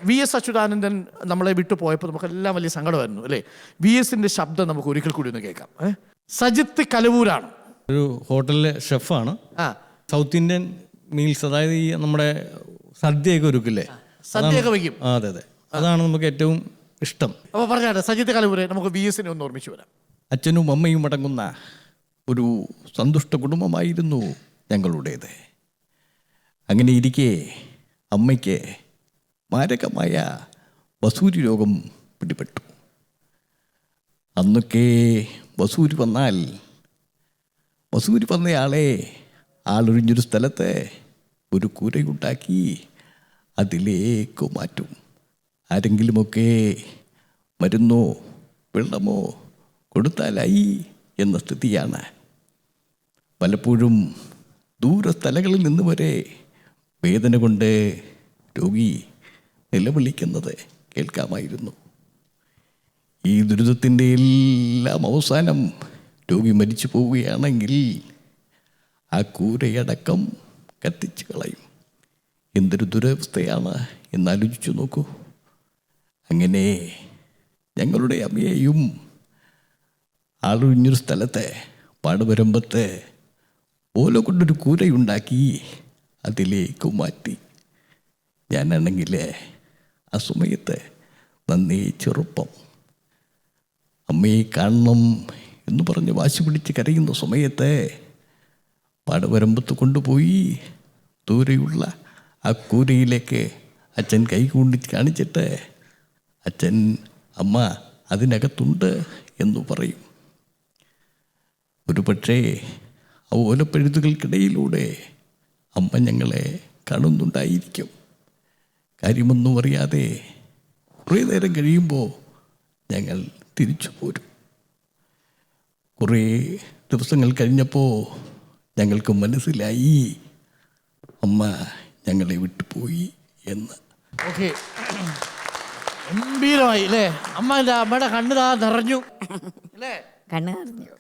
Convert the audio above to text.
VS Achuthanandan നമ്മളെ വിട്ടു പോയപ്പോൾ നമുക്കെല്ലാം വലിയ സങ്കടമായിരുന്നു അല്ലേ? VSന്റെ ശബ്ദം നമുക്ക് ഒരിക്കൽ കൂടി ഒന്ന് കേൾക്കാം. സജിത്ത് കലവൂരാണ്, ഒരു ഹോട്ടലിലെ ഷെഫാണ്. സൗത്ത് ഇന്ത്യൻ മീൽസ്, അതായത് ഈ നമ്മുടെ സദ്യയൊക്കെ ഒരുക്കില്ലേ, സദ്യയൊക്കെ വയ്ക്കും. അതെ അതെ, അതാണ് നമുക്ക് ഏറ്റവും ഇഷ്ടം. അപ്പോൾ പറഞ്ഞാട്ടെ, സജിത്ത് കലവൂരെ നമുക്ക് VSനെ ഒന്ന് ഓർമ്മിച്ചു വരാം. അച്ഛനും അമ്മയും അടങ്ങുന്ന ഒരു സന്തുഷ്ട കുടുംബമായിരുന്നു ഞങ്ങളുടേത്. അങ്ങനെ ഇരിക്കെ അമ്മയ്ക്ക് മാരകമായ വസൂരി രോഗം പിടിപെട്ടു. അന്നൊക്കെ വസൂരി വന്നയാളെ ആളൊഴിഞ്ഞൊരു സ്ഥലത്ത് ഒരു കൂരയുണ്ടാക്കി അതിലേക്ക് മാറ്റും. ആരെങ്കിലുമൊക്കെ മരുന്നോ വെള്ളമോ കൊടുത്താലായി എന്ന സ്ഥിതിയാണ്. പലപ്പോഴും ദൂരസ്ഥലങ്ങളിൽ നിന്ന് വരെ വേദന കൊണ്ട് രോഗി നിലവിളിക്കുന്നത് കേൾക്കാമായിരുന്നു. ഈ ദുരിതത്തിൻ്റെ എല്ലാം അവസാനം രോഗി മരിച്ചു പോവുകയാണെങ്കിൽ ആ കൂരയടക്കം കത്തിച്ച് കളയും. എന്തൊരു ദുരവസ്ഥയാണ് എന്നാലോചിച്ചു നോക്കൂ. അങ്ങനെ ഞങ്ങളുടെ അമ്മയെയും ആളൊഴിഞ്ഞൊരു സ്ഥലത്ത് പാടുവരമ്പത്ത് ഓല കൊണ്ടൊരു കൂരയുണ്ടാക്കി അതിലേക്ക് മാറ്റി. ഞാനാണെങ്കിൽ ആ സമയത്ത് നന്നേ ചെറുപ്പം. അമ്മയെ കാണണം എന്ന് പറഞ്ഞ് വാശി പിടിച്ച് കരയുന്ന സമയത്ത് പാടുവരമ്പത്ത് കൊണ്ടുപോയി ദൂരെയുള്ള ആ കൂരയിലേക്ക് അച്ഛൻ കൈ കൊണ്ട് കാണിച്ചിട്ട് അച്ഛൻ അമ്മ അതിനകത്തുണ്ട് എന്ന് പറയും. ഒരു പക്ഷേ ആ ഓലപ്പഴുതുകൾക്കിടയിലൂടെ അമ്മ ഞങ്ങളെ കാണുന്നുണ്ടായിരിക്കും. കാര്യമൊന്നും അറിയാതെ കുറേ നേരം കഴിയുമ്പോൾ ഞങ്ങൾ തിരിച്ചു പോരും. കുറേ ദിവസങ്ങൾ കഴിഞ്ഞപ്പോൾ ഞങ്ങൾക്ക് മനസ്സിലായി അമ്മ ഞങ്ങളെ വിട്ടുപോയി എന്ന്. ഓക്കെ, ഗംഭീരമായി അല്ലേ? അമ്മയുടെ കണ്ണ് നിറഞ്ഞു അല്ലേ? കണ്ണ് നിറഞ്ഞു.